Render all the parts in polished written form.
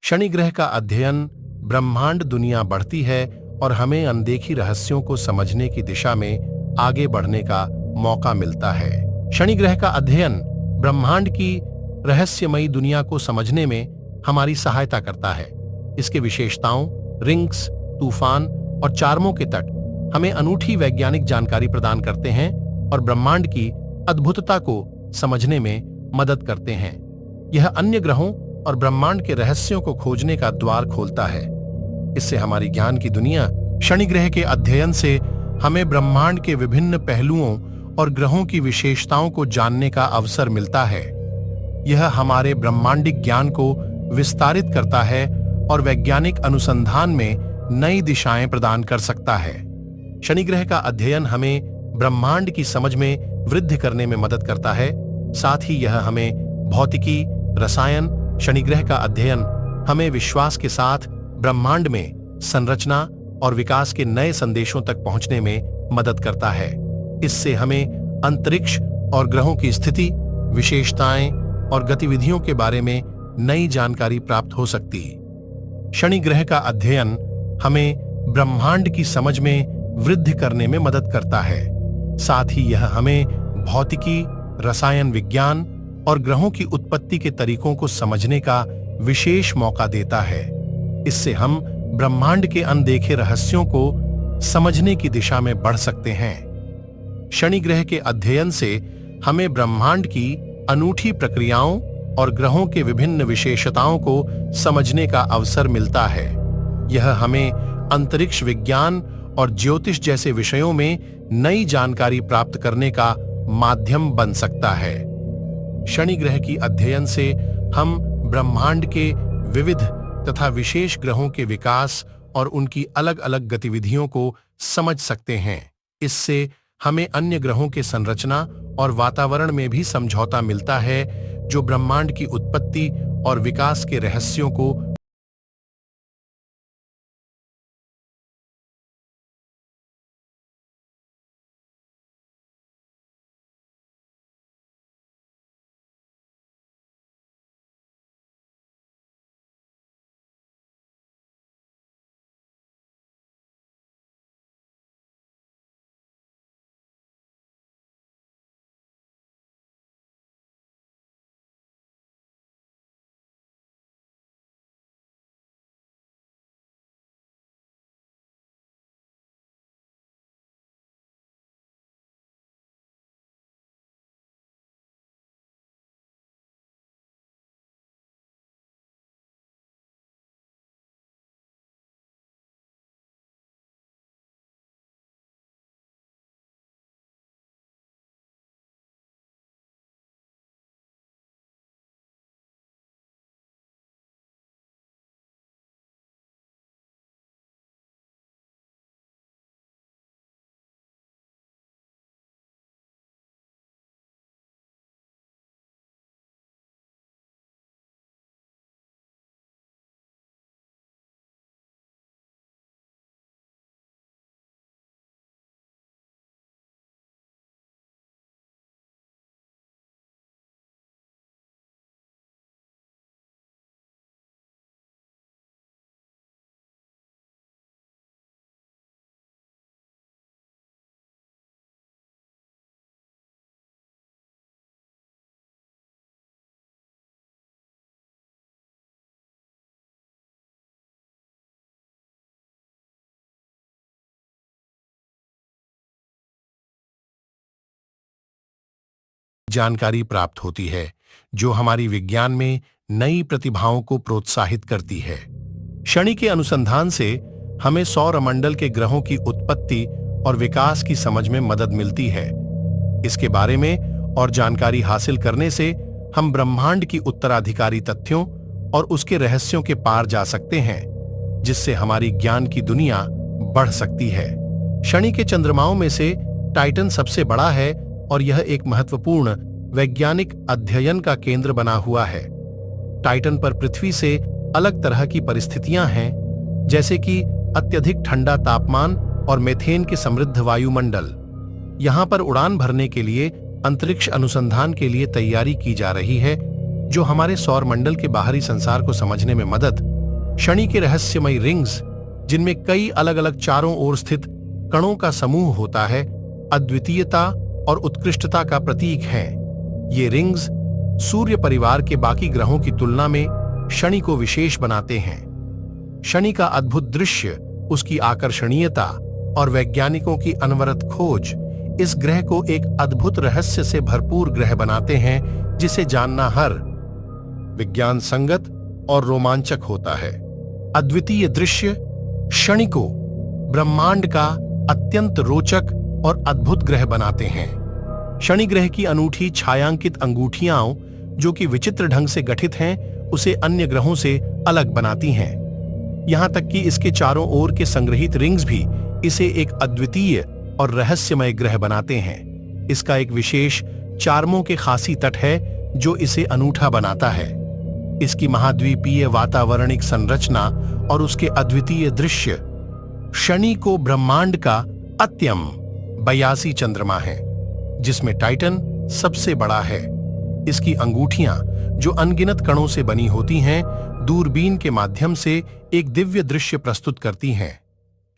शनि ग्रह का अध्ययन ब्रह्मांड दुनिया बढ़ती है और हमें अनदेखी रहस्यों को समझने की दिशा में आगे बढ़ने का मौका मिलता है। शनि ग्रह का अध्ययन ब्रह्मांड की रहस्यमयी दुनिया को समझने में हमारी सहायता करता है। इसके विशेषताओं, रिंग्स, तूफान और चार्मों के तट हमें अनूठी वैज्ञानिक जानकारी प्रदान करते हैं और ब्रह्मांड की अद्भुतता को समझने में मदद करते हैं। यह अन्य ग्रहों और ब्रह्मांड के रहस्यों को खोजने का द्वार खोलता है। इससे हमारी ज्ञान की दुनिया, शनि ग्रह के अध्ययन से हमें ब्रह्मांड के विभिन्न पहलुओं और ग्रहों की विशेषताओं को जानने का अवसर मिलता है। यह हमारे ब्रह्मांडिक ज्ञान को विस्तारित करता है और वैज्ञानिक अनुसंधान में नई दिशाएं प्रदान कर सकता है। शनि ग्रह का अध्ययन हमें ब्रह्मांड की समझ में वृद्धि करने में मदद करता है। साथ ही यह हमें भौतिकी, रसायन, शनि ग्रह का अध्ययन हमें विश्वास के साथ ब्रह्मांड में संरचना और विकास के नए संदेशों तक पहुंचने में मदद करता है। इससे हमें अंतरिक्ष और ग्रहों की स्थिति, विशेषताएं और गतिविधियों के बारे में नई जानकारी प्राप्त हो सकती है। शनि ग्रह का अध्ययन हमें ब्रह्मांड की समझ में वृद्धि करने में मदद करता है। साथ ही यह हमें भौतिकी, रसायन विज्ञान और ग्रहों की उत्पत्ति के तरीकों को समझने का विशेष मौका देता है। इससे हम ब्रह्मांड के अनदेखे रहस्यों को समझने की दिशा में बढ़ सकते हैं। शनि ग्रह के अध्ययन से हमें ब्रह्मांड की अनूठी प्रक्रियाओं और ग्रहों के विभिन्न विशेषताओं को समझने का अवसर मिलता है। यह हमें अंतरिक्ष विज्ञान और ज्योतिष जैसे विषयों में नई जानकारी प्राप्त करने का माध्यम बन सकता है। शनि ग्रह की अध्ययन से हम ब्रह्मांड के विविध तथा विशेष ग्रहों के विकास और उनकी अलग-अलग गतिविधियों को समझ सकते हैं। इससे हमें अन्य ग्रहों के संरचना और वातावरण में भी समझौता मिलता है, जो ब्रह्मांड की उत्पत्ति और विकास के रहस्यों को जानकारी प्राप्त होती है, जो हमारी विज्ञान में नई प्रतिभाओं को प्रोत्साहित करती है। शनि के अनुसंधान से हमें सौरमंडल के ग्रहों की उत्पत्ति और विकास की समझ में मदद मिलती है। इसके बारे में और जानकारी हासिल करने से हम ब्रह्मांड की उत्तराधिकारी तथ्यों और उसके रहस्यों के पार जा सकते हैं, जिससे हमारी ज्ञान की दुनिया बढ़ सकती है। शनि के चंद्रमाओं में से टाइटन सबसे बड़ा है और यह एक महत्वपूर्ण वैज्ञानिक अध्ययन का केंद्र बना हुआ है। टाइटन पर पृथ्वी से अलग तरह की परिस्थितियां हैं, जैसे कि अत्यधिक ठंडा तापमान और मीथेन के समृद्ध वायुमंडल। यहां पर उड़ान भरने के लिए अंतरिक्ष अनुसंधान के लिए तैयारी की जा रही है, जो हमारे सौर मंडल के बाहरी संसार को समझने में मदद शनि के रहस्यमयी रिंग्स, जिनमें कई अलग अलग चारों ओर स्थित कणों का समूह होता है, अद्वितीयता और उत्कृष्टता का प्रतीक हैं। ये रिंग्स सूर्य परिवार के बाकी ग्रहों की तुलना में शनि को विशेष बनाते हैं। शनि का अद्भुत दृश्य, उसकी आकर्षणीयता और वैज्ञानिकों की अनवरत खोज इस ग्रह को एक अद्भुत रहस्य से भरपूर ग्रह बनाते हैं, जिसे जानना हर विज्ञान संगत और रोमांचक होता है। अद्वितीय दृश्य शनि को ब्रह्मांड का अत्यंत रोचक और अद्भुत ग्रह बनाते हैं। शनि ग्रह की अनूठी छायांकित अंगूठियां, जो कि विचित्र ढंग से गठित हैं, उसे अन्य ग्रहों से अलग बनाती हैं। यहां तक कि इसके चारों ओर के संग्रहित रिंग्स भी इसे एक अद्वितीय और रहस्यमय ग्रह बनाते हैं। इसका एक विशेष चार्मों के खासी तट है जो इसे अनूठा बनाता है। इसकी महाद्वीपीय वातावरणिक संरचना और उसके अद्वितीय दृश्य शनि को ब्रह्मांड का अत्यम 82 चंद्रमा है, जिसमें टाइटन सबसे बड़ा है। इसकी अंगूठियां, जो अनगिनत कणों से बनी होती हैं, दूरबीन के माध्यम से एक दिव्य दृश्य प्रस्तुत करती हैं।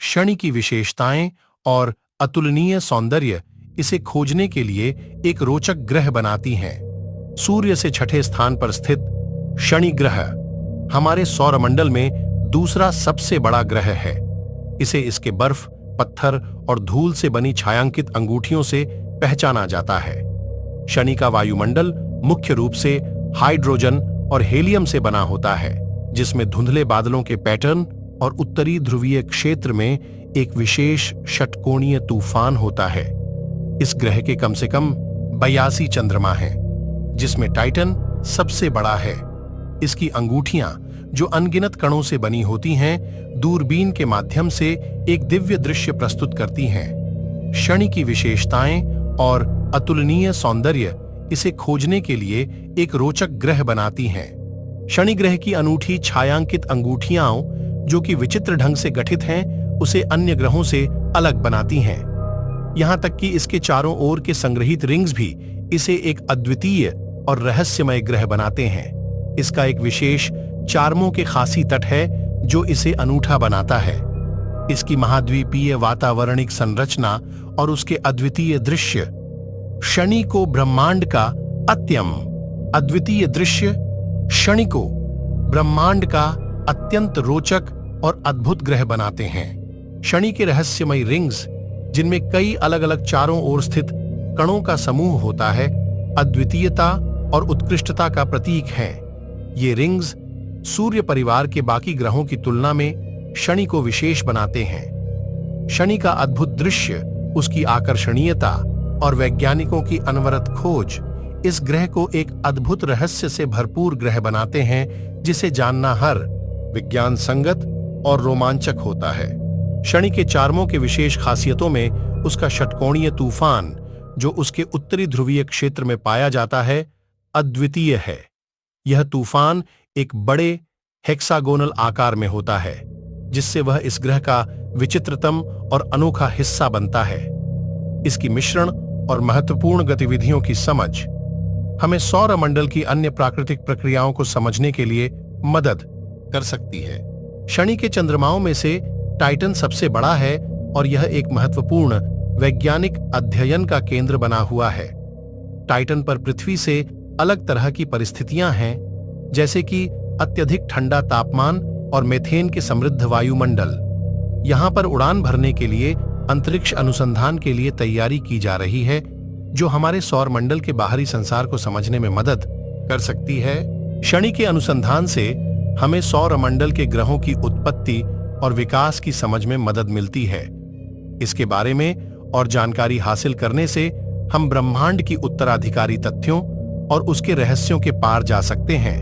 शनि की विशेषताएं और अतुलनीय सौंदर्य इसे खोजने के लिए एक रोचक ग्रह बनाती हैं। सूर्य से छठे स्थान पर स्थित शनि ग्रह हमारे सौरमंडल में दूसरा सबसे बड़ा ग्रह है। इसे इसके बर्फ, पत्थर और धूल से बनी छायांकित अंगूठियों से पहचाना जाता है। शनि का वायुमंडल मुख्य रूप से हाइड्रोजन और हेलियम से बना होता है, जिसमें धुंधले बादलों के पैटर्न और उत्तरी ध्रुवीय क्षेत्र में एक विशेष षटकोणीय तूफान होता है। इस ग्रह के कम से कम 82 चंद्रमा हैं, जिसमें टाइटन सबसे बड़ा है। इसकी अंगूठियां, जो अनगिनत कणों से बनी होती हैं, दूरबीन के माध्यम से एक दिव्य दृश्य प्रस्तुत करती हैं। शनि की विशेषताएं और अतुलनीय सौंदर्य इसे खोजने के लिए एक रोचक ग्रह बनाती हैं। शनि ग्रह की अनूठी छायांकित अंगूठियां, जो कि विचित्र ढंग से गठित हैं, उसे अन्य ग्रहों से अलग बनाती हैं। यहां तक कि इसके चारों ओर के संग्रहित रिंग्स भी इसे एक अद्वितीय और रहस्यमय ग्रह बनाते हैं। इसका एक विशेष चार्मों के खासी तट है जो इसे अनूठा बनाता है। इसकी महाद्वीपीय वातावरणिक संरचना और उसके अद्वितीय दृश्य शनि को ब्रह्मांड का अत्यम अद्वितीय दृश्य शनि को ब्रह्मांड का अत्यंत रोचक और अद्भुत ग्रह बनाते हैं। शनि के रहस्यमयी रिंग्स, जिनमें कई अलग अलग चारों ओर स्थित कणों का समूह होता है, अद्वितीयता और उत्कृष्टता का प्रतीक हैं। ये रिंग्स सूर्य परिवार के बाकी ग्रहों की तुलना में शनि को विशेष बनाते हैं। शनि का अद्भुत दृश्य, उसकी आकर्षणीयता और वैज्ञानिकों की अनवरत खोज इस ग्रह को एक अद्भुत रहस्य से भरपूर ग्रह बनाते हैं, जिसे जानना हर विज्ञान संगत और रोमांचक होता है। शनि के चार्मों के विशेष खासियतों में उसका षटकोणीय तूफान, जो उसके उत्तरी ध्रुवीय क्षेत्र में पाया जाता है, अद्वितीय है। यह तूफान एक बड़े हेक्सागोनल आकार में होता है, जिससे वह इस ग्रह का विचित्रतम और अनोखा हिस्सा बनता है। इसकी मिश्रण और महत्वपूर्ण गतिविधियों की समझ हमें सौरमंडल की अन्य प्राकृतिक प्रक्रियाओं को समझने के लिए मदद कर सकती है। शनि के चंद्रमाओं में से टाइटन सबसे बड़ा है और यह एक महत्वपूर्ण वैज्ञानिक अध्ययन का केंद्र बना हुआ है। टाइटन पर पृथ्वी से अलग तरह की परिस्थितियां हैं, जैसे कि अत्यधिक ठंडा तापमान और मीथेन के समृद्ध वायुमंडल। यहां पर उड़ान भरने के लिए अंतरिक्ष अनुसंधान के लिए तैयारी की जा रही है, जो हमारे सौरमंडल के बाहरी संसार को समझने में मदद कर सकती है। शनि के अनुसंधान से हमें सौरमंडल के ग्रहों की उत्पत्ति और विकास की समझ में मदद मिलती है। इसके बारे में और जानकारी हासिल करने से हम ब्रह्मांड की उत्तराधिकारी तथ्यों और उसके रहस्यों के पार जा सकते हैं।